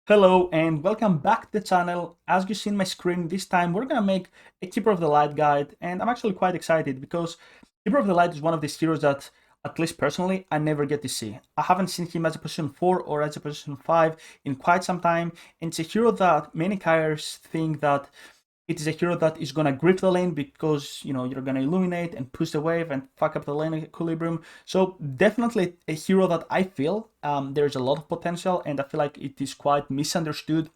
Hello and welcome back to the channel. As you see in my screen, this time we're gonna make a Keeper of the Light guide, and I'm actually quite excited because Keeper of the Light is one of these heroes that, at least personally, I never get to see. I haven't seen him as a position 4 or as a position 5 in quite some time, and it's a hero that many carriers think that it is a hero that is gonna grip the lane because you're gonna illuminate and push the wave and fuck up the lane equilibrium. So definitely a hero that I feel there's a lot of potential, and I feel like it is quite misunderstood.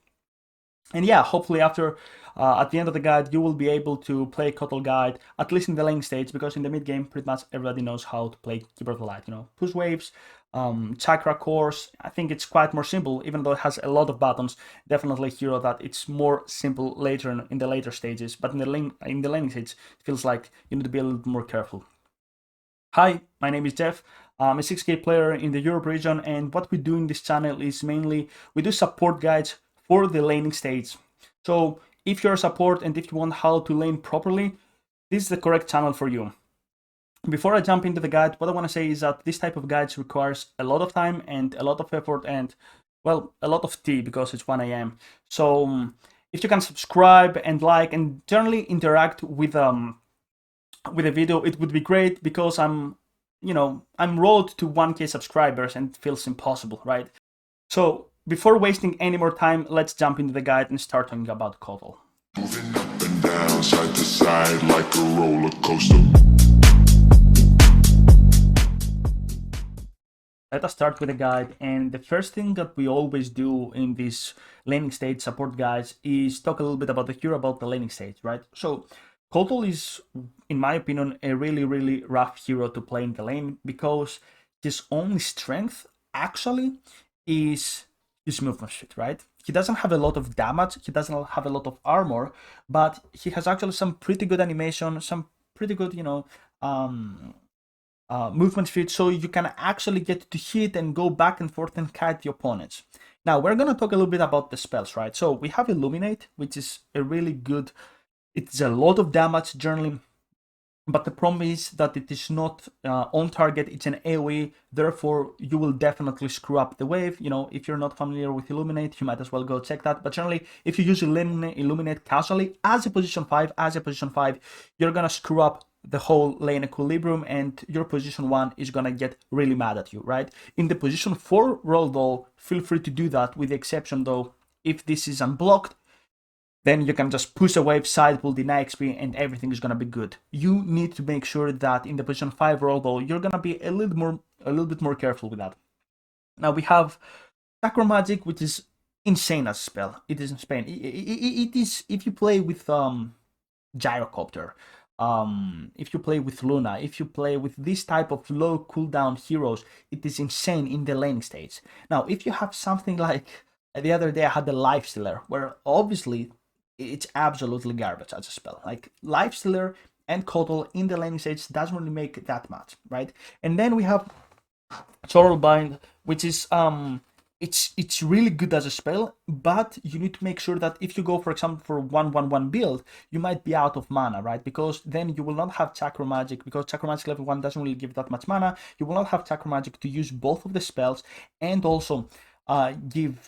And yeah, hopefully after at the end of the guide you will be able to play Kotl guide, at least in the lane stage, because in the mid game pretty much everybody knows how to play Keeper of the Light. Push waves, chakra cores. I think it's quite more simple, even though it has a lot of buttons. Definitely a hero that it's more simple later in the later stages, but in the laning stage it feels like you need to be a little more careful. Hi, my name is Jeff. I'm a 6K player in the Europe region, and what we do in this channel is mainly we do support guides for the laning stage. So if you're a support and if you want how to lane properly, this is the correct channel for you. Before I jump into the guide, what I want to say is that this type of guides requires a lot of time and a lot of effort and, well, a lot of tea because it's 1 a.m. So if you can subscribe and like and generally interact with the video, it would be great, because I'm road to 1K subscribers and it feels impossible, right? So before wasting any more time, let's jump into the guide and start talking about Kotl. Moving up and down, side to side like a roller coaster. Let us start with the guide, and the first thing that we always do in these laning stage support guides is talk a little bit about the hero, about the laning stage, right? So Kotl is, in my opinion, a really rough hero to play in the lane, because his only strength actually is his movement speed, right? He doesn't have a lot of damage, he doesn't have a lot of armor, but he has actually some pretty good animation, some pretty good, movement speed, so you can actually get to hit and go back and forth and kite the opponents. Now we're gonna talk a little bit about the spells, right? So we have Illuminate, which is a really good, it's a lot of damage generally, but the problem is that it is not on target, it's an AoE, therefore you will definitely screw up the wave. If you're not familiar with Illuminate, you might as well go check that. But generally, if you use Illuminate casually as a position 5, you're gonna screw up the whole lane equilibrium, and your position 1 is gonna get really mad at you, right? In the position 4 role though, feel free to do that, with the exception though, if this is unblocked, then you can just push a wave, side pull, deny XP, and everything is gonna be good. You need to make sure that in the position 5 role though, you're gonna be a little bit more careful with that. Now we have Sacro Magic, which is insane as a spell. It is insane. It is, if you play with Gyrocopter, if you play with Luna, if you play with this type of low cooldown heroes, it is insane in the laning stage. Now if you have something like, the other day I had the Lifestealer, where obviously it's absolutely garbage as a spell. Like Lifestealer and Kotl in the laning stage doesn't really make that much, right? And then we have Sorrel Bind, which is it's really good as a spell, but you need to make sure that if you go, for example, for 1/1/1 build, you might be out of mana, right? Because then you will not have Chakra Magic, because Chakra Magic level 1 doesn't really give that much mana. You will not have Chakra Magic to use both of the spells and also give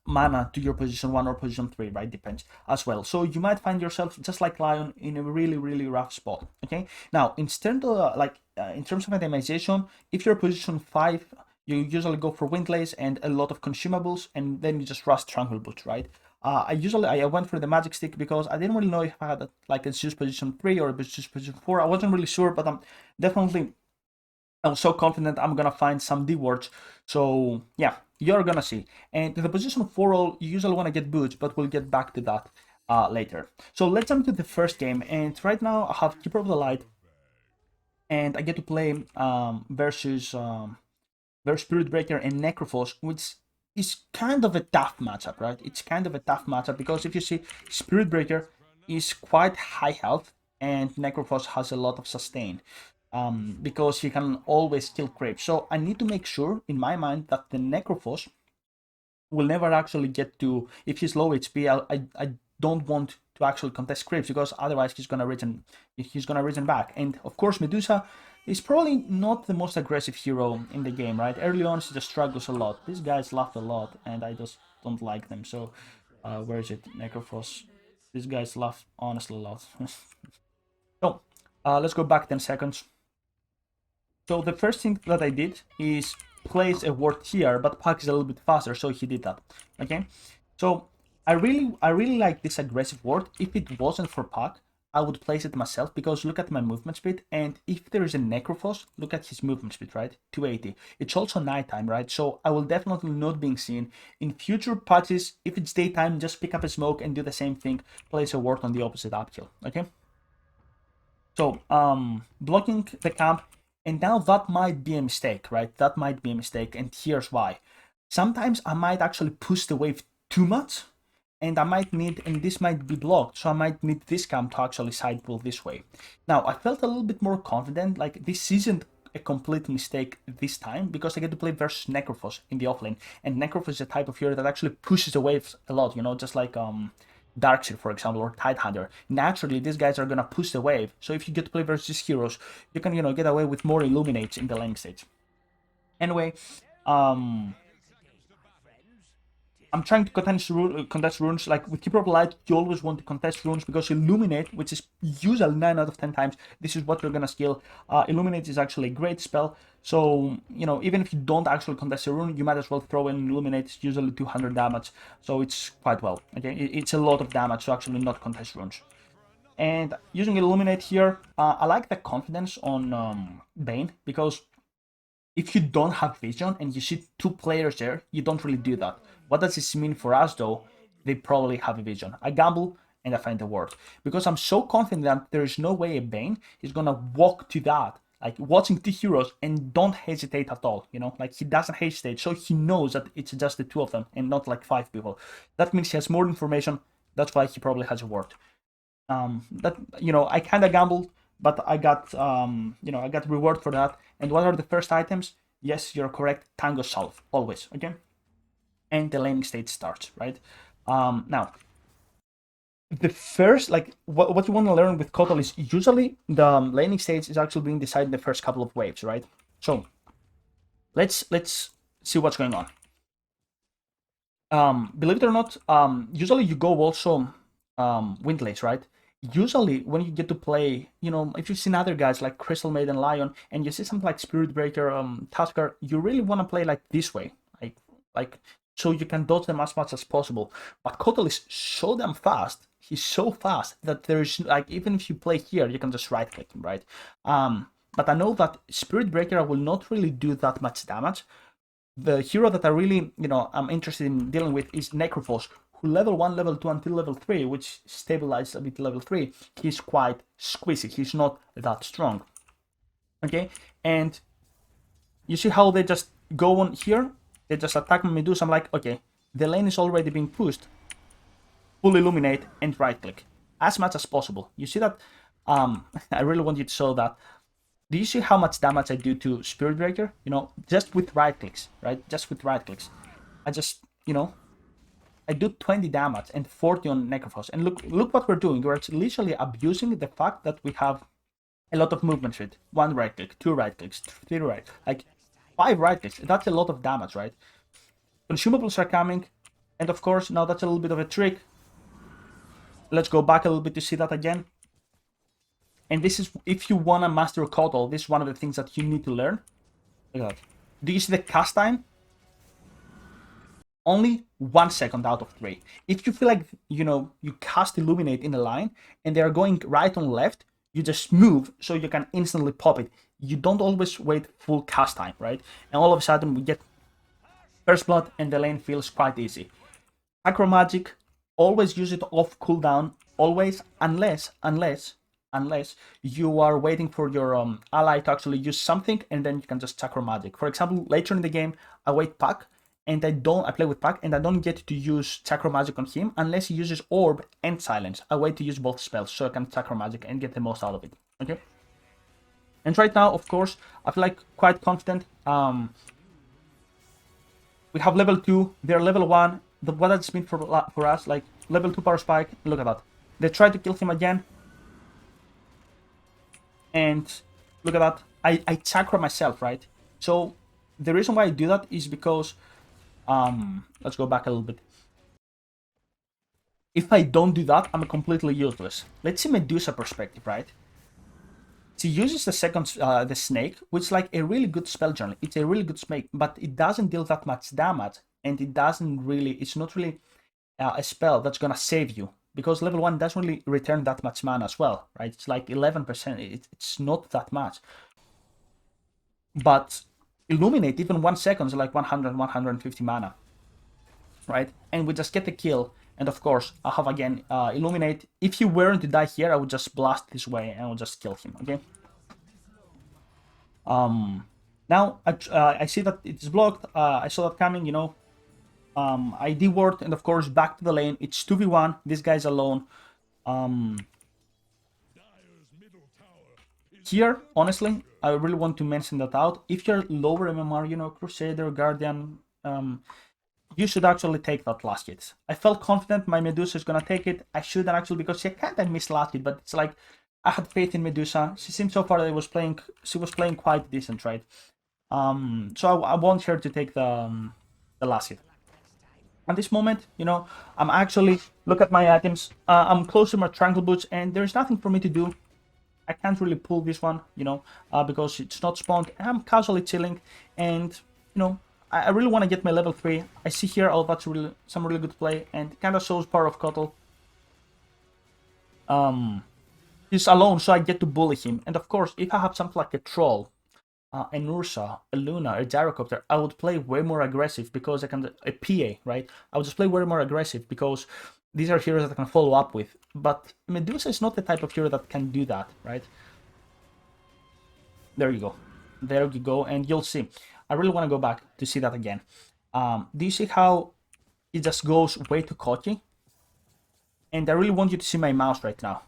mana to your position 1 or position 3, right? Depends as well. So you might find yourself, just like Lion, in a really rough spot. Okay, now instead of in terms of itemization, if you're position 5, you usually go for Windlace and a lot of consumables, and then you just rush Tranquil Boots, right? I went for the Magic Stick because I didn't really know if I had like a choose position 3 or a choose position 4. I wasn't really sure, but I was so confident I'm gonna find some D words. So yeah, you're gonna see. And to the position 4 role, you usually want to get boots, but we'll get back to that later. So let's jump to the first game, and right now I have Keeper of the Light, and I get to play versus Spirit Breaker and Necrophos, which is kind of a tough matchup, right? It's kind of a tough matchup because if you see, Spirit Breaker is quite high health and Necrophos has a lot of sustain, because he can always kill creeps. So I need to make sure in my mind that the Necrophos will never actually get to, if he's low HP, I don't want to actually contest creeps, because otherwise he's gonna regen back. And of course Medusa He's probably not the most aggressive hero in the game, right? Early on, he just struggles a lot. These guys laugh a lot, and I just don't like them. So, where is it? Necrophos. These guys laugh honestly a lot. So, let's go back 10 seconds. So the first thing that I did is place a ward here, but Puck is a little bit faster, so he did that. Okay, so I really like this aggressive ward. If it wasn't for Puck, I would place it myself, because look at my movement speed, and if there is a Necrophos, look at his movement speed, right? 280. It's also nighttime, right? So I will definitely not be seen. In future patches, if it's daytime, just pick up a smoke and do the same thing. Place a ward on the opposite uphill, okay? So, blocking the camp, and now that might be a mistake, right? That might be a mistake, and here's why. Sometimes I might actually push the wave too much, and I might need, and this might be blocked, so I might need this camp to actually sidewall this way. Now, I felt a little bit more confident, like this isn't a complete mistake this time, because I get to play versus Necrophos in the offlane, and Necrophos is a type of hero that actually pushes the waves a lot, you know, just like Darkseer, for example, or Tidehunter. Naturally, these guys are gonna push the wave. So if you get to play versus heroes, you can, you know, get away with more Illuminates in the lane stage. Anyway, I'm trying to contest runes. Like with Keeper of Light, you always want to contest runes, because Illuminate, which is usually 9 out of 10 times, this is what you're gonna skill. Illuminate is actually a great spell. So, you know, even if you don't actually contest a rune, you might as well throw in Illuminate. It's usually 200 damage, so it's quite well. Okay, it's a lot of damage to actually not contest runes. And using Illuminate here, I like the confidence on Bane, because if you don't have vision and you see 2 players there, you don't really do that. What does this mean for us though? They probably have a vision. I gamble and I find the word, because I'm so confident that there is no way a Bane is gonna walk to that, like watching 2 heroes and don't hesitate at all, you know, like he doesn't hesitate, so he knows that it's just the 2 of them and not like 5 people. That means he has more information. That's why he probably has a word. That, you know, I kind of gambled, but I got you know, I got reward for that. And what are the first items? Yes, you're correct. Tango Salve, always. Okay, and the laning stage starts, right? Now the first, like what you want to learn with Kotl is usually the laning stage is actually being decided in the first couple of waves, right? So let's see what's going on. Believe it or not, usually you go also windlays, right? Usually when you get to play, you know, if you've seen other guys like Crystal Maiden, Lion, and you see something like Spirit Breaker, Tusker, you really want to play like this way, like so you can dodge them as much as possible. But Kotl is so damn fast. He's so fast that there's like, even if you play here, you can just right click him, right? But I know that Spirit Breaker will not really do that much damage. The hero that I really, you know, I'm interested in dealing with is Necrophos, who level 1, level 2 until level 3, which stabilizes a bit level 3, he's quite squeezy. He's not that strong. Okay, and you see how they just go on here? They just attack Medusa. I'm like, okay, the lane is already being pushed. Full Illuminate and right click as much as possible. You see that? I really want you to show that. Do you see how much damage I do to Spirit Breaker? You know, just with right clicks, right? Just with right clicks. I just, you know, I do 20 damage and 40 on Necrophos. And look what we're doing. We're literally abusing the fact that we have a lot of movement speed. 1 right click, 2 right clicks, 3 right, like 5 right clicks. That's a lot of damage, right? Consumables are coming. And of course, now that's a little bit of a trick. Let's go back a little bit to see that again. And this is, if you want to master Kotl, this is one of the things that you need to learn. Look at that. Do you see the cast time? Only 1 second out of 3. If you feel like, you know, you cast Illuminate in a line and they are going right on left, you just move so you can instantly pop it. You don't always wait full cast time, right? And all of a sudden we get first blood and the lane feels quite easy. Acro Magic, always use it off cooldown, always, unless you are waiting for your ally to actually use something, and then you can just Chakra Magic. For example, later in the game, I wait Puck, and I play with Puck, and I don't get to use Chakra Magic on him unless he uses Orb and Silence. I wait to use both spells so I can Chakra Magic and get the most out of it. Okay. And right now, of course, I feel like quite confident. We have level 2, they're level 1. What does this mean for us? Like level 2 power spike. Look at that. They try to kill him again. And look at that. I chakra myself, right? So the reason why I do that is because let's go back a little bit. If I don't do that, I'm completely useless. Let's see Medusa perspective, right? She uses the second, the snake, which is like a really good spell journey. It's a really good snake, but it doesn't deal that much damage, and it doesn't really, it's not really a spell that's gonna save you, because level 1 doesn't really return that much mana as well, right? It's like 11%, it's not that much. But Illuminate, even 1 second is like 100, 150 mana, right? And we just get the kill. And of course, I have again Illuminate. If he weren't to die here, I would just blast this way and I would just kill him, okay? Now I see that it's blocked. I saw that coming, you know. I D-ward, and of course back to the lane. It's 2v1. This guy's alone. Here, honestly, I really want to mention that out. If you're lower MMR, you know, Crusader, Guardian, you should actually take that last hit. I felt confident my Medusa is gonna take it. I shouldn't actually, because she kinda missed last hit, but it's like I had faith in Medusa. She seemed so far that she was playing quite decent, right? So I want her to take the last hit. At this moment, you know, I'm actually look at my items. I'm close to my triangle boots, and there's nothing for me to do. I can't really pull this one, you know, because it's not spawned. I'm casually chilling, and you know, I really want to get my level 3. I see here, oh, that's really some really good play, and kind of shows power of Kotl. He's alone, so I get to bully him. And of course, if I have something like a troll, an Ursa, a Luna, a Gyrocopter, I would play way more aggressive because I can, a PA, right? I would just play way more aggressive because these are heroes that I can follow up with. But Medusa is not the type of hero that can do that, right? There you go. There you go, and you'll see. I really want to go back to see that again. Do you see how it just goes way too cocky? And I really want you to see my mouse right now.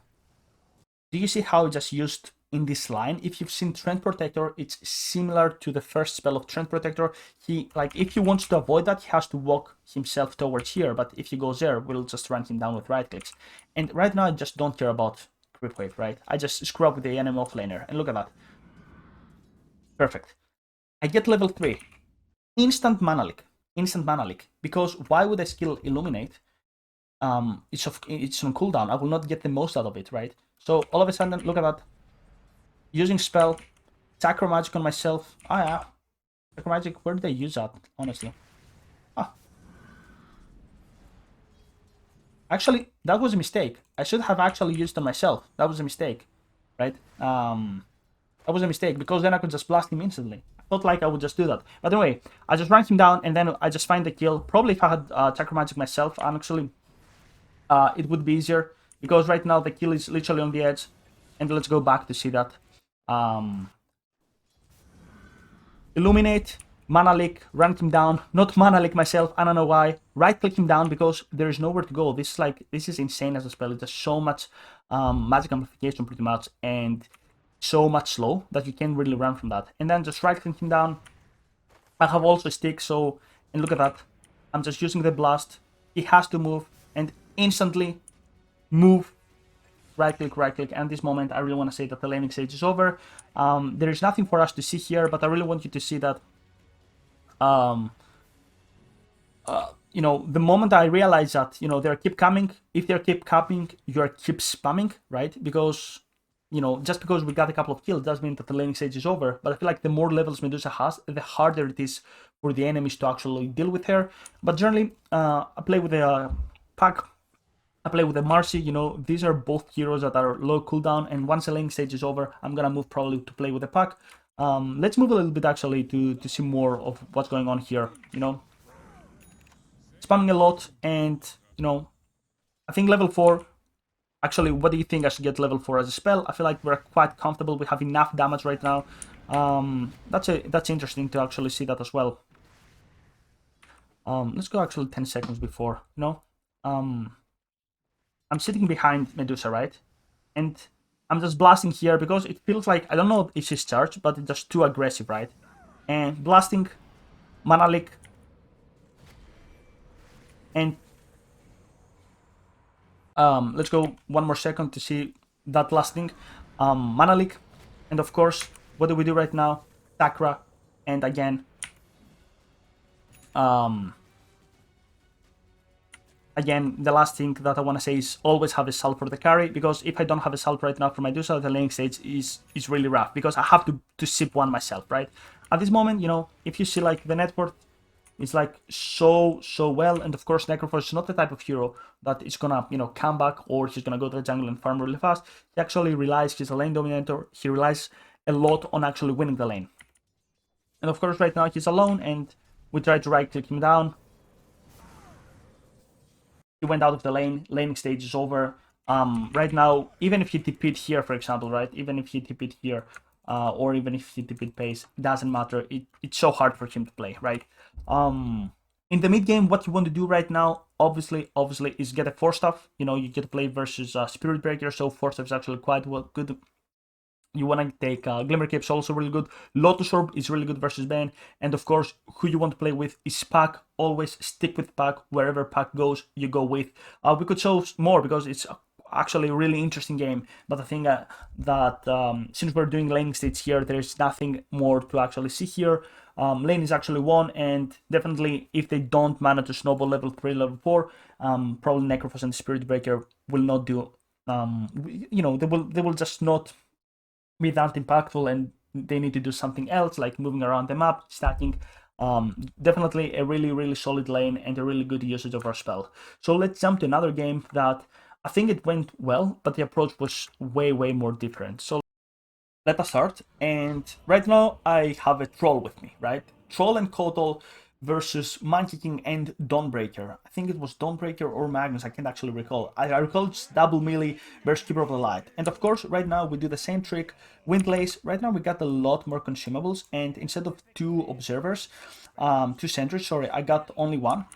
Do you see how it just used in this line? If you've seen Trend Protector, it's similar to the first spell of Trend Protector. He, like, if he wants to avoid that, he has to walk himself towards here, but if he goes there, we'll just run him down with right clicks. And right now, I just don't care about Creep Wave, right? I just screw up with the enemy offlaner, and look at that. Perfect. I get level 3. Instant mana leak. Instant mana leak. Because why would I skill Illuminate? It's on cooldown. I will not get the most out of it, right? So all of a sudden, look at that. Using spell, Sacro Magic on myself. Ah, yeah. Sacro Magic, where did I use that, honestly? Ah. Actually, that was a mistake. I should have actually used it myself. That was a mistake, right? That was a mistake, because then I could just blast him instantly. I felt like I would just do that. But anyway, I just rank him down, and then I just find the kill. Probably if I had Sacro Magic myself, I'm actually... it would be easier, because right now the kill is literally on the edge. And let's go back to see that. Illuminate, mana leak, rank him down. Not mana leak myself, I don't know why. Right click him down, because there is nowhere to go. This is insane as a spell. It does so much magic amplification pretty much, and so much slow that you can't really run from that. And then just right click him down. I have also a stick, so, and look at that. I'm just using the blast. He has to move, and instantly move. Right click, and at this moment I really want to say that the laning stage is over. There is nothing for us to see here, but I really want you to see that you know, the moment I realize that, you know, they keep coming, if they keep coming, you are keep spamming, right? Because, you know, just because we got a couple of kills doesn't mean that the laning stage is over. But I feel like the more levels Medusa has, the harder it is for the enemies to actually deal with her. But generally, I play with a pack. I play with the Marcy, you know, these are both heroes that are low cooldown, and once the laning stage is over, I'm gonna move probably to play with the pack. Let's move a little bit actually to see more of what's going on here, you know. Spamming a lot, and, you know, I think level 4, actually, what do you think I should get level 4 as a spell? I feel like we're quite comfortable, we have enough damage right now. That's interesting to actually see that as well. Let's go actually 10 seconds before, you know. I'm sitting behind Medusa, right? And I'm just blasting here because it feels like, I don't know if she's charged, but it's just too aggressive, right? And blasting, mana leak, and let's go one more second to see that lasting. Mana leak, and of course, what do we do right now? Sakura, and again, the last thing that I want to say is always have a salt for the carry, because if I don't have a salt right now for Medusa, the laning stage is really rough, because I have to sip one myself, right? At this moment, you know, if you see like the net worth is like so well, and of course Necrophos is not the type of hero that is gonna, you know, come back or he's gonna go to the jungle and farm really fast. He actually relies, he's a lane dominator, he relies a lot on actually winning the lane. And of course right now he's alone, and we try to right click him down. He went out of the lane, laning stage is over. Right now, even if he TP'd here, for example, right, even if he TP'd here, or even if he TP'd pace, it doesn't matter. It's so hard for him to play, right? In the mid game, what you want to do right now, obviously, is get a 4-staff. You know, you get to play versus Spirit Breaker, so 4-staff is actually quite good. You want to take Glimmer Cape, is also really good. Lotus Orb is really good versus Bane. And of course, who you want to play with is Pac. Always stick with Pac. Wherever Pac goes, you go with. We could show more because it's actually a really interesting game. But I think that since we're doing laning stage here, there's nothing more to actually see here. Lane is actually won, and definitely if they don't manage to snowball level 3, level 4, probably Necrophos and Spirit Breaker will not do. You know, they will just not be that impactful, and they need to do something else like moving around the map, stacking. Definitely a really solid lane and a really good usage of our spell. So let's jump to another game that I think it went well, but the approach was way more different. So let us start, and right now I have a troll with me, right? Troll and Kotl versus Monkey King and Dawnbreaker. I think it was Dawnbreaker or Magnus, I can't actually recall. I recall it's double melee versus Keeper of the Light. And of course, right now we do the same trick, Wind Lace. Right now we got a lot more consumables, and instead of 2 observers, 2 sentries, sorry, I got only 1.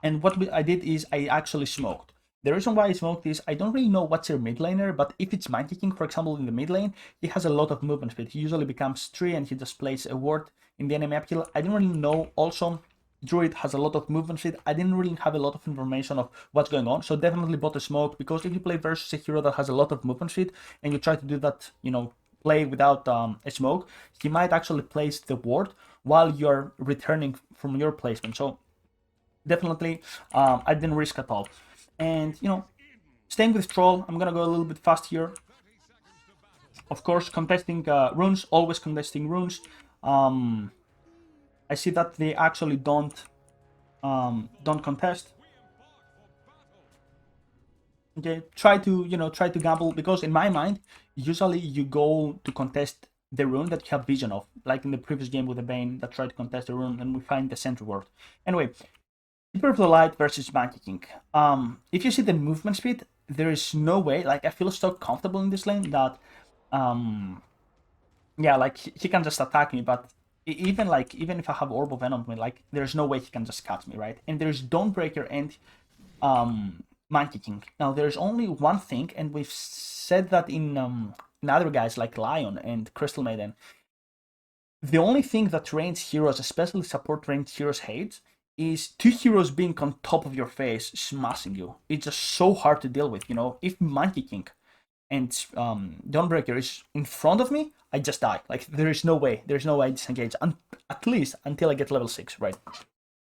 And what I did is I actually smoked. The reason why I smoked is I don't really know what's your mid laner, but if it's Monkey King, for example, in the mid lane, he has a lot of movement speed. He usually becomes 3 and he just plays a ward in the enemy uphill. I didn't really know. Also, Druid has a lot of movement speed. I didn't really have a lot of information of what's going on, so definitely bought a smoke, because if you play versus a hero that has a lot of movement speed and you try to do that, you know, play without a smoke, he might actually place the ward while you're returning from your placement. So definitely I didn't risk at all. And, you know, staying with Troll, I'm gonna go a little bit fast here. Of course, contesting runes, always contesting runes. I see that they actually don't contest. Okay, try to gamble, because in my mind, usually you go to contest the rune that you have vision of, like in the previous game with the Bane that tried to contest the rune, and we find the sentry ward. Anyway, Keeper of the Light versus Monkey King. If you see the movement speed, there is no way, like I feel so comfortable in this lane that yeah, like he can just attack me, but even if I have Orb of Venom, like there's no way he can just catch me, right? And there's Dawnbreaker and Monkey King. Now there's only one thing, and we've said that in other guys like Lion and Crystal Maiden. The only thing that ranged heroes, especially support ranged heroes, hate is 2 heroes being on top of your face, smashing you. It's just so hard to deal with, you know. If Monkey King and Dawnbreaker is in front of me, I just die. Like, there's no way I disengage, at least until I get level 6, right?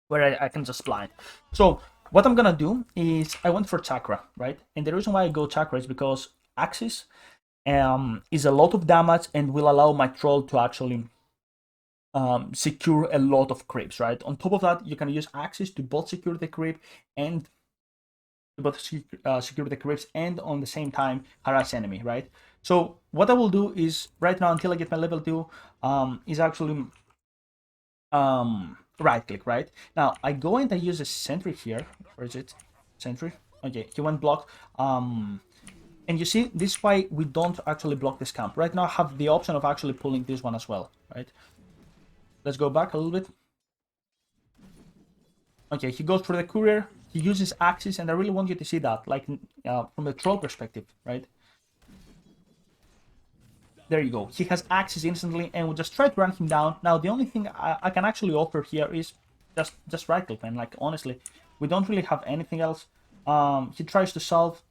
Where I can just blind. So what I'm gonna do is I went for Chakra, right? And the reason why I go Chakra is because Axis is a lot of damage and will allow my troll to actually secure a lot of creeps, right? On top of that, you can use Axis to both secure the creep and secure the creeps, and on the same time harass enemy, right? So what I will do is right now, until I get my level 2, is actually right click, right? Now I go and I use a sentry here. Where is it? Sentry. Okay, he went blocked. And you see, this is why we don't actually block this camp. Right now I have the option of actually pulling this one as well, right? Let's go back a little bit. Okay, he goes for the courier. He uses Axis, and I really want you to see that, like from the troll perspective, right? There you go. He has Axis instantly, and we'll just try to run him down. Now, the only thing I can actually offer here is just right click, man. Like, honestly, we don't really have anything else. He tries to solve,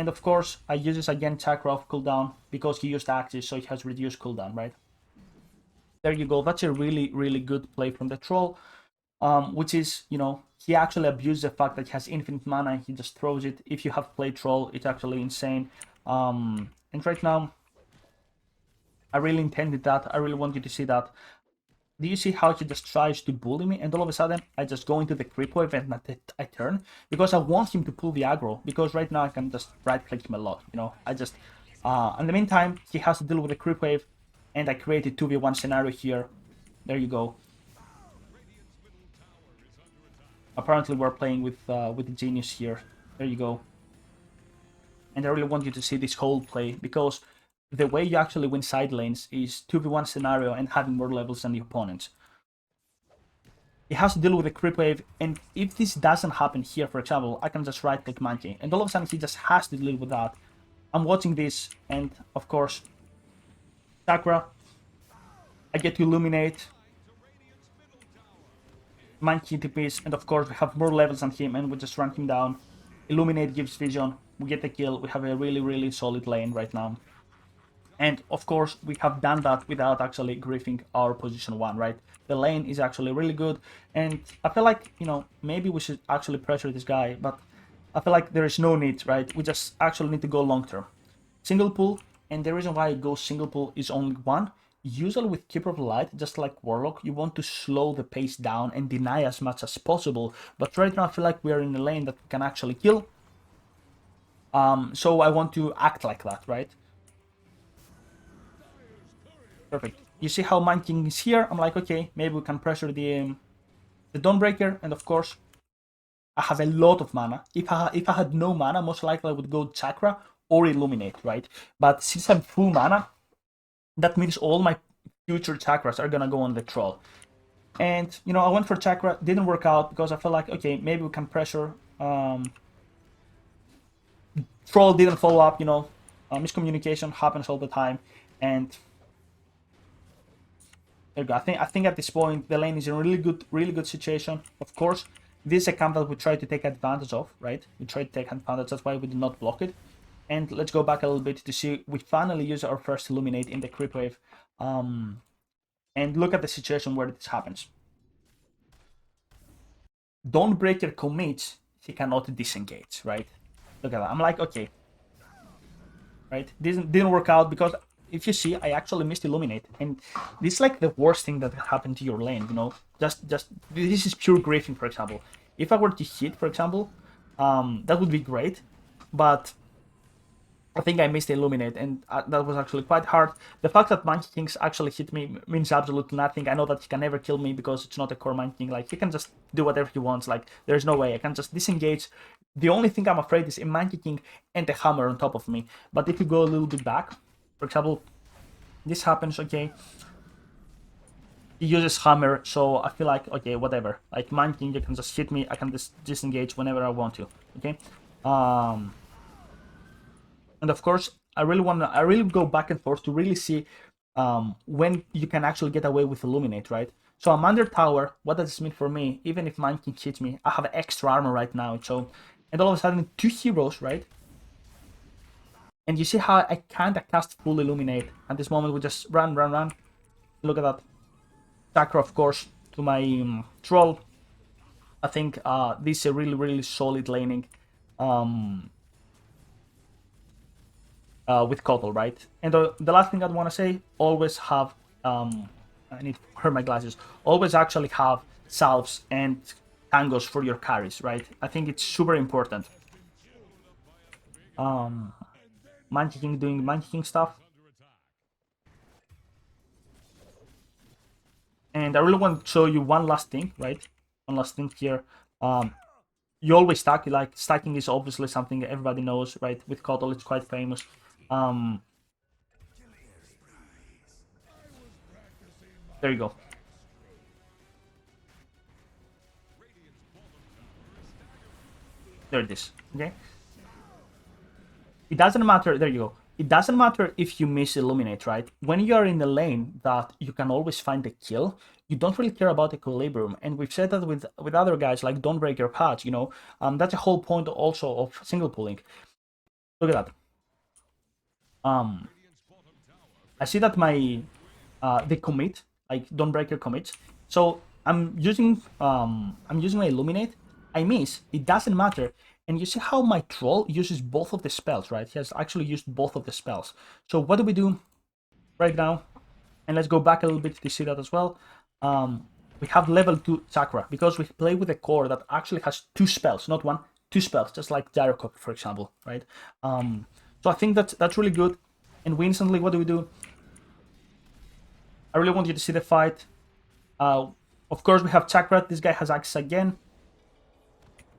And of course, I use this again chakra of cooldown because he used axes, so he has reduced cooldown, right? There you go. That's a really, really good play from the troll. Which is, you know, he actually abused the fact that he has infinite mana and he just throws it. If you have played troll, it's actually insane. And right now, I really intended that. I really want you to see that. Do you see how he just tries to bully me? And all of a sudden, I just go into the creep wave and I turn because I want him to pull the aggro. Because right now I can just right click him a lot. You know, I just in the meantime he has to deal with the creep wave, and I created 2v1 scenario here. There you go. Apparently we're playing with the genius here. There you go. And I really want you to see this whole play because the way you actually win side lanes is 2v1 scenario and having more levels than the opponent. He has to deal with the creep wave, and if this doesn't happen here, for example, I can just right click Monkey, and all of a sudden he just has to deal with that. I'm watching this, and of course, Chakra, I get to illuminate, Monkey TPs, and of course we have more levels than him, and we just run him down. Illuminate gives vision, we get the kill, we have a really, really solid lane right now. And of course, we have done that without actually griefing our position 1, right? The lane is actually really good, and I feel like, you know, maybe we should actually pressure this guy, but I feel like there is no need, right? We just actually need to go long term. Single pull, and the reason why I go single pull is only one. Usually with Keeper of the Light, just like Warlock, you want to slow the pace down and deny as much as possible, but right now I feel like we are in a lane that we can actually kill. So I want to act like that, right? Perfect. You see how Mind King is here? I'm like, okay, maybe we can pressure the Dawnbreaker, and of course, I have a lot of mana. If I had no mana, most likely I would go Chakra or Illuminate, right? But since I'm full mana, that means all my future chakras are gonna go on the troll. And you know, I went for Chakra, didn't work out because I felt like, okay, maybe we can pressure. Troll didn't follow up, you know, miscommunication happens all the time, and there you go. I think at this point the lane is in a really good situation. Of course, this is a camp that we try to take advantage of, right? We try to take advantage. That's why we did not block it. And let's go back a little bit to see we finally use our first Illuminate in the creep wave, and look at the situation where this happens. Dawnbreaker commits, he cannot disengage, right? Look at that. I'm like, okay, right? Didn't work out because if you see, I actually missed Illuminate, and this is like the worst thing that can happen to your lane, you know? Just this is pure griefing, for example. If I were to hit, for example, that would be great, but I think I missed Illuminate, and that was actually quite hard. The fact that Monkey Kings actually hit me means absolutely nothing. I know that he can never kill me because it's not a core Monkey King. Like, he can just do whatever he wants. Like, there's no way. I can just disengage. The only thing I'm afraid is a Monkey King and a hammer on top of me. But if you go a little bit back, for example, this happens, okay. He uses hammer, so I feel like, okay, whatever. Like, Monkey King, you can just hit me. I can just disengage whenever I want to, okay? And of course, I really go back and forth to really see when you can actually get away with Illuminate, right? So I'm under tower. What does this mean for me? Even if Mind King hits me, I have extra armor right now. So, and all of a sudden, 2 heroes, right? And you see how I can't cast full Illuminate. At this moment, we just run. Look at that. Chakra, of course, to my troll. I think this is a really solid laning. With Kotl, right? And the last thing I want to say, always have, I need to wear my glasses, always actually have salves and tangos for your carries, right? I think it's super important. Monkey King doing Monkey King stuff. And I really want to show you one last thing, right? One last thing here. You always stack, like, stacking is obviously something everybody knows, right? With Kotl, it's quite famous. There you go. There it is, okay? It doesn't matter, there you go. It doesn't matter if you miss Illuminate, right? When you are in the lane that you can always find the kill, you don't really care about equilibrium. And we've said that with other guys like Dawnbreaker Patch, you know, that's a whole point also of single pulling. Look at that. I see that my the commit, like Dawnbreaker commits. So I'm using my Illuminate. I miss. It doesn't matter. And you see how my troll uses both of the spells, right? He has actually used both of the spells. So what do we do right now? And let's go back a little bit to see that as well. We have level 2 Chakra because we play with a core that actually has 2 spells, not one, 2 spells, just like Gyrocop, for example, right? So I think that's really good. And we instantly, what do we do? I really want you to see the fight. Of course, we have Chakra. This guy has Axe again.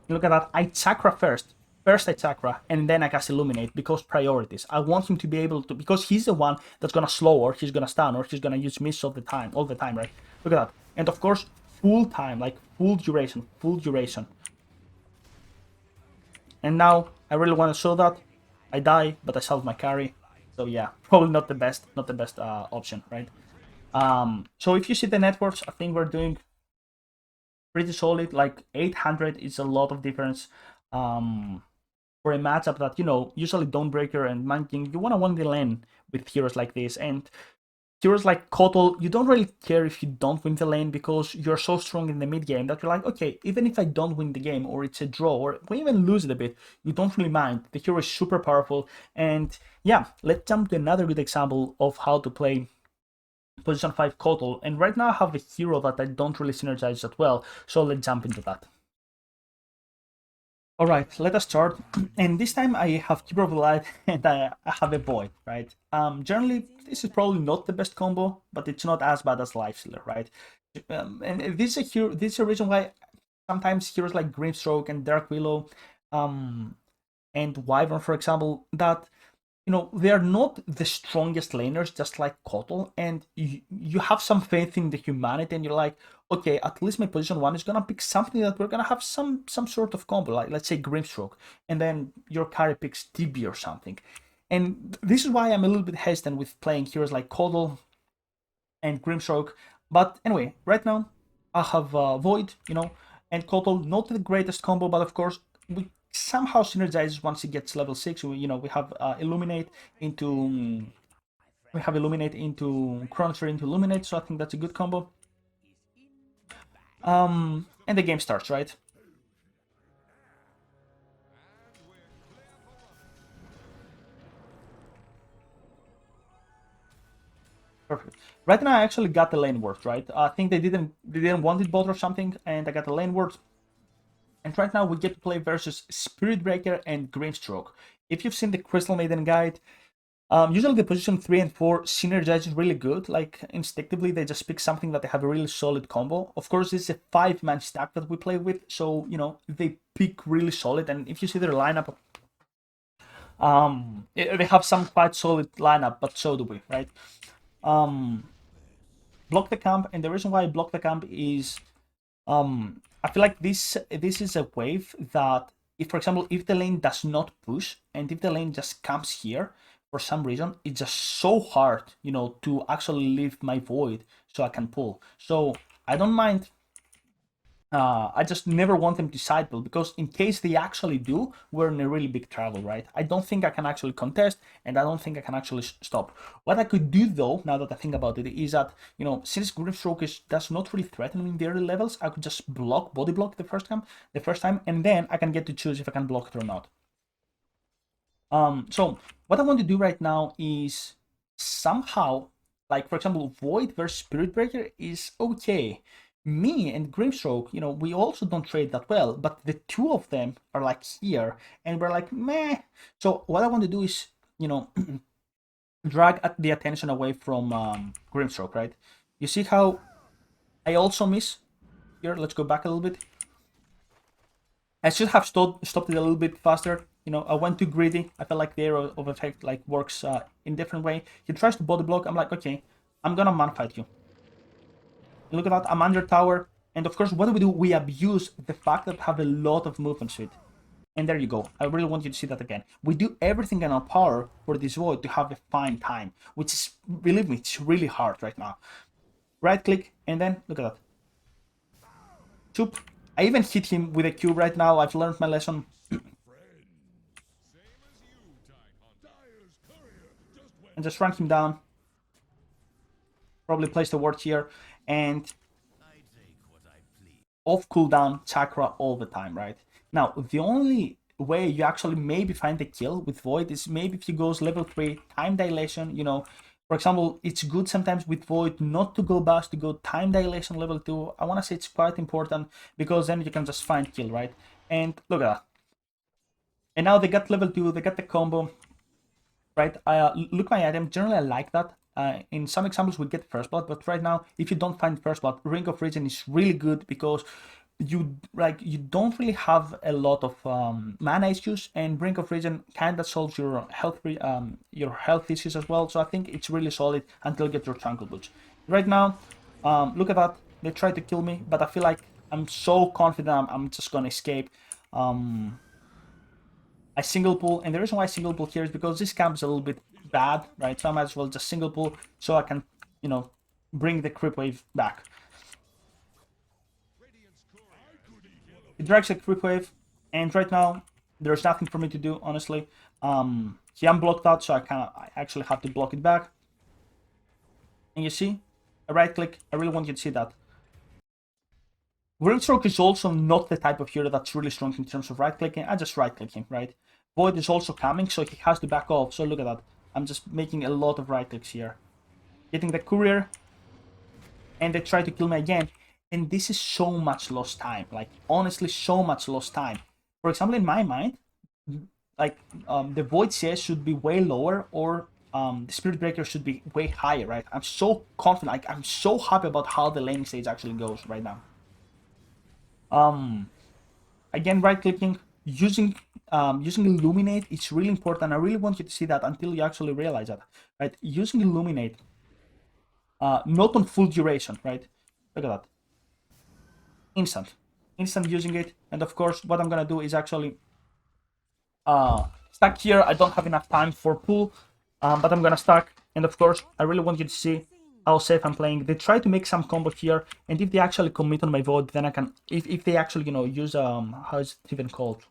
Look at that. I Chakra first. First I Chakra, and then I cast Illuminate because priorities. I want him to be able to, because he's the one that's gonna slow, or he's gonna stun, or he's gonna use miss all the time, right? Look at that. And of course, full time, like full duration. And now I really want to show that. I die, but I solve my carry. So yeah, probably not the best option, right? So if you see the net worths, I think we're doing pretty solid. Like 800 is a lot of difference for a matchup that, you know, usually Dawnbreaker and Man King, you want to win the lane with heroes like this. And heroes like Kotl, you don't really care if you don't win the lane because you're so strong in the mid game that you're like, okay, even if I don't win the game or it's a draw or we even lose it a bit, you don't really mind. The hero is super powerful. And yeah, let's jump to another good example of how to play position 5 Kotl. And right now I have a hero that I don't really synergize that well, so let's jump into that. Alright, let us start. And this time I have Keeper of the Light and I have a Void, right? Generally, this is probably not the best combo, but it's not as bad as Lifestealer, right? And this is a reason why sometimes heroes like Grimstroke and Dark Willow and Wyvern, for example, that, you know, they are not the strongest laners, just like Kotl, and you have some faith in the humanity, and you're like, okay, at least my position 1 is gonna pick something that we're gonna have some sort of combo, like let's say Grimstroke, and then your carry picks TB or something. And this is why I'm a little bit hesitant with playing heroes like Kotl and Grimstroke. But anyway, right now I have Void, you know, and Kotl, not the greatest combo, but of course we somehow synergizes once he gets level 6. We have Illuminate into Chronosphere into Illuminate, so I think that's a good combo. And the game starts, right? Perfect. Right now I actually got the lane ward, right? I think they didn't want it bot or something, and I got the lane ward. And right now we get to play versus Spirit Breaker and Grimstroke. If you've seen the Crystal Maiden guide, usually the position 3 and 4 synergize really good. Like instinctively, they just pick something that they have a really solid combo. Of course, this is a 5-man stack that we play with, so you know they pick really solid. And if you see their lineup, they have some quite solid lineup, but so do we, right? Block the camp, and the reason why I block the camp is I feel like this is a wave that, if for example, if the lane does not push and if the lane just comes here for some reason, it's just so hard, you know, to actually leave my Void so I can pull. So I don't mind. I just never want them to sideball because in case they actually do, we're in a really big trouble, right? I don't think I can actually contest, and I don't think I can actually stop. What I could do though, now that I think about it, is that, you know, since Grimstroke does not really threaten me in the early levels, I could just body block the first time, and then I can get to choose if I can block it or not. So what I want to do right now is somehow, like for example, Void versus Spirit Breaker is okay. Me and Grimstroke, you know, we also don't trade that well, but the two of them are like here, and we're like, meh. So what I want to do is, you know, drag the attention away from Grimstroke, right? You see how I also miss here? Let's go back a little bit. I should have stopped it a little bit faster. You know, I went too greedy. I felt like the arrow of effect like works in different way. He tries to body block. I'm like, okay, I'm gonna man fight you. Look at that, I'm under tower. And of course, what do? We abuse the fact that we have a lot of movement speed. And there you go. I really want you to see that again. We do everything in our power for this Void to have a fine time, which is, believe me, it's really hard right now. Right click, and then look at that. Choop. I even hit him with a cube right now. I've learned my lesson. and just run him down. Probably place the ward here, and off cooldown chakra all the time, right? Now, the only way you actually maybe find the kill with Void is maybe if he goes level 3, time dilation, you know. For example, it's good sometimes with Void not to go Burst, to go time dilation level 2. I want to say it's quite important because then you can just find kill, right? And look at that. And now they got level 2, they got the combo, right? Look my item, generally I like that. In some examples we get first blood, but right now if you don't find first blood, Ring of Regen is really good because you don't really have a lot of mana issues, and Ring of Regen kind of solves your health issues as well. So I think it's really solid until you get your Tranquil Boots. Right now, look at that. They tried to kill me, but I feel like I'm so confident I'm just gonna escape. I single pull, and the reason why I single pull here is because this camp is a little bit bad, right? So I might as well just single pull so I can, you know, bring the creep wave back. It drags a creep wave, and right now there's nothing for me to do, honestly. He unblocked that, so I actually have to block it back. And you see, a right click. I really want you to see that. Grimstroke is also not the type of hero that's really strong in terms of right clicking. I just right click him, right? Void is also coming, so he has to back off. So look at that. I'm just making a lot of right clicks here. Getting the courier, and they try to kill me again. And this is so much lost time. Like, honestly, so much lost time. For example, in my mind, like, the Void CS should be way lower, or the Spirit Breaker should be way higher, right? I'm so confident. Like, I'm so happy about how the laning stage actually goes right now. Again, right clicking, using Illuminate, it's really important. I really want you to see that until you actually realize that, right? Using Illuminate, not on full duration, right? Look at that. Instant using it. And of course, what I'm gonna do is actually stack here. I don't have enough time for pull, but I'm gonna stack. And of course, I really want you to see how safe I'm playing. They try to make some combo here, and if they actually commit on my Void, then I can, if they actually, you know, use how is it even called,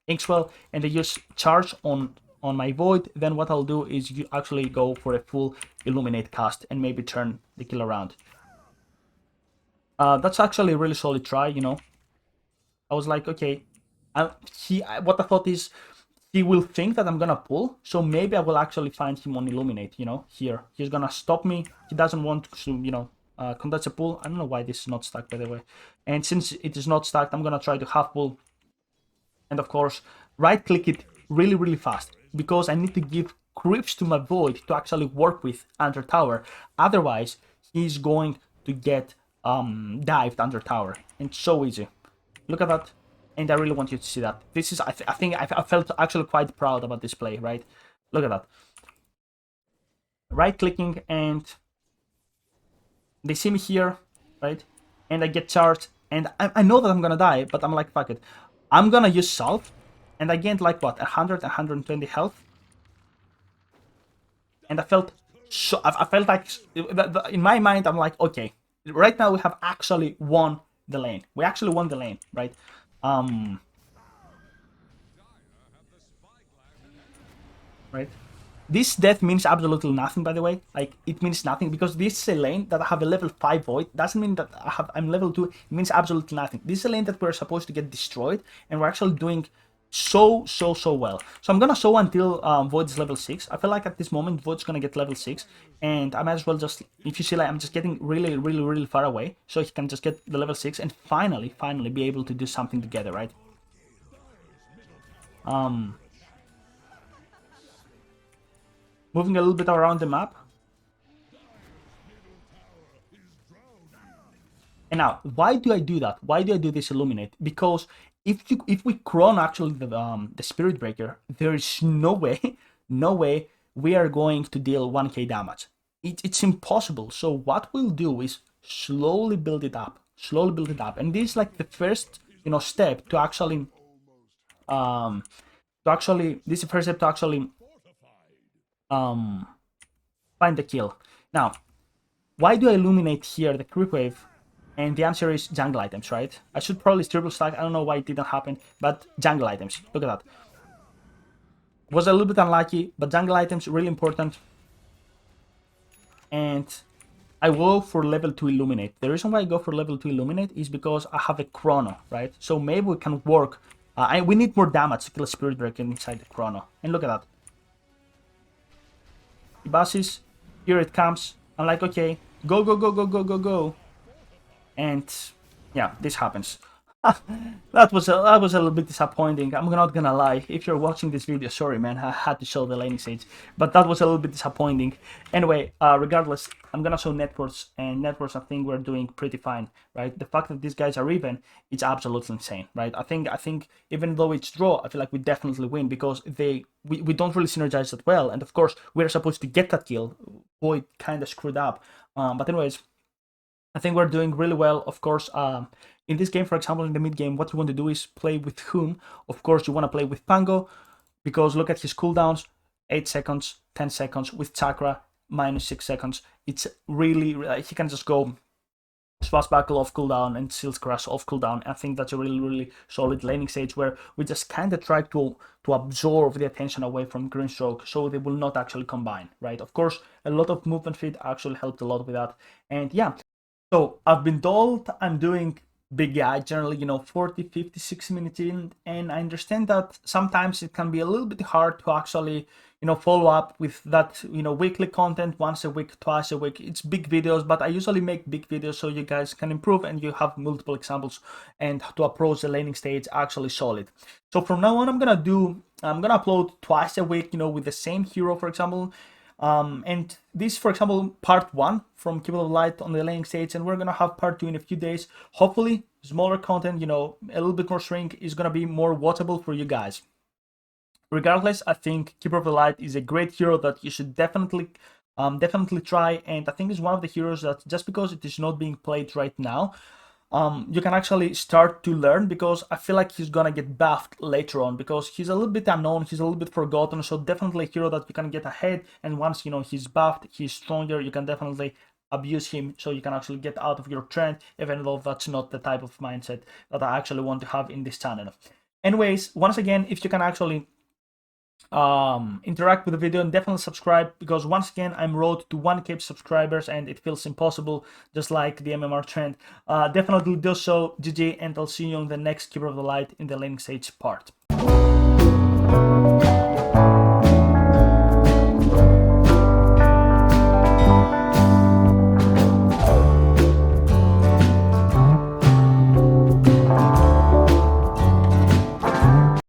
Inkswell, and they use charge on my Void, then what I'll do is you actually go for a full Illuminate cast and maybe turn the kill around. That's actually a really solid try, you know. I was like, okay, what I thought is, he will think that I'm gonna pull, so maybe I will actually find him on Illuminate, you know, here. He's gonna stop me. He doesn't want to, you know, conduct a pull. I don't know why this is not stuck, by the way. And since it is not stuck, I'm gonna try to half pull. And of course, right click it really, really fast, because I need to give creeps to my Void to actually work with under tower. Otherwise, he's going to get dived under tower. And it's so easy. Look at that. And I really want you to see that. This is, I think I felt actually quite proud about this play, right? Look at that. Right clicking, and they see me here, right? And I get charged, and I know that I'm gonna die, but I'm like, fuck it. I'm gonna use Salt, and I gained like what, 100, 120 health. And I felt so, I felt like, in my mind, I'm like, okay, right now we have actually won the lane. We actually won the lane, right? Right? This death means absolutely nothing, by the way. Like, it means nothing because this is a lane that I have a level 5 Void. Doesn't mean that I'm level 2. It means absolutely nothing. This is a lane that we're supposed to get destroyed, and we're actually doing so well. So I'm gonna show until Void is level 6. I feel like at this moment Void's gonna get level 6, and I might as well just, if you see, like, I'm just getting really far away, so he can just get the level 6 and finally be able to do something together, right? Moving a little bit around the map. And now, why do I do that? Why do I do this Illuminate? Because if we cron actually the Spirit Breaker, there is no way we are going to deal 1k damage. It's impossible. So what we'll do is slowly build it up, and this is like the first, you know, step to actually this is the first step to actually find the kill. Now, why do I Illuminate here the creep wave? And the answer is jungle items, right? I should probably triple stack. I don't know why it didn't happen, but jungle items. Look at that. Was a little bit unlucky, but jungle items really important. and I go for level 2 Illuminate. The reason why I go for level 2 Illuminate is because I have a Chrono, right? So maybe we can work. We need more damage to kill a Spirit Breaker inside the Chrono. And look at that. He buzzes, here it comes. I'm like, okay, go, go, go, go, go, go, go. And yeah, this happens. that was a little bit disappointing. I'm not gonna lie. If you're watching this video, sorry man, I had to show the laning stage, but that was a little bit disappointing. Anyway, regardless, I'm gonna show networks, and networks I think we're doing pretty fine, right? The fact that these guys are even, it's absolutely insane, right? I think even though it's draw, I feel like we definitely win because we don't really synergize that well, and of course we're supposed to get that kill. Void kind of screwed up, but anyways. I think we're doing really well. Of course, in this game, for example, in the mid game, what you want to do is play with whom? Of course, you want to play with Pango, because look at his cooldowns, 8 seconds, 10 seconds, with Chakra, minus 6 seconds. It's really, he can just go Swashbuckle off cooldown and Seal's Crush off cooldown. I think that's a really, really solid laning stage where we just kind of try to absorb the attention away from Grimstroke so they will not actually combine, right? Of course, a lot of movement feed actually helped a lot with that. And yeah, so I've been told I'm doing big guy, generally, 40, 50, 60 minutes in, and I understand that sometimes it can be a little bit hard to actually, follow up with that, weekly content once a week, twice a week. It's big videos, but I usually make big videos so you guys can improve and you have multiple examples and to approach the laning stage actually solid. So from now on, I'm gonna upload twice a week, with the same hero, for example. And this, for example, part 1 from Kotl Void on the laning stage, and we're gonna have part 2 in a few days. Hopefully, smaller content, a little bit more shrink is gonna be more watchable for you guys. Regardless, I think Keeper of the Light is a great hero that you should definitely try, and I think it's one of the heroes that just because it is not being played right now, you can actually start to learn, because I feel like he's gonna get buffed later on because he's a little bit unknown, he's a little bit forgotten. So definitely a hero that you can get ahead, and once he's buffed, he's stronger, you can definitely abuse him so you can actually get out of your trend, even though that's not the type of mindset that I actually want to have in this channel. Anyways, once again, if you can actually interact with the video, and definitely subscribe, because once again I'm road to 1k subscribers and it feels impossible, just like the MMR trend. Definitely do so. GG, and I'll see you on the next Keeper of the Light in the laning stage part.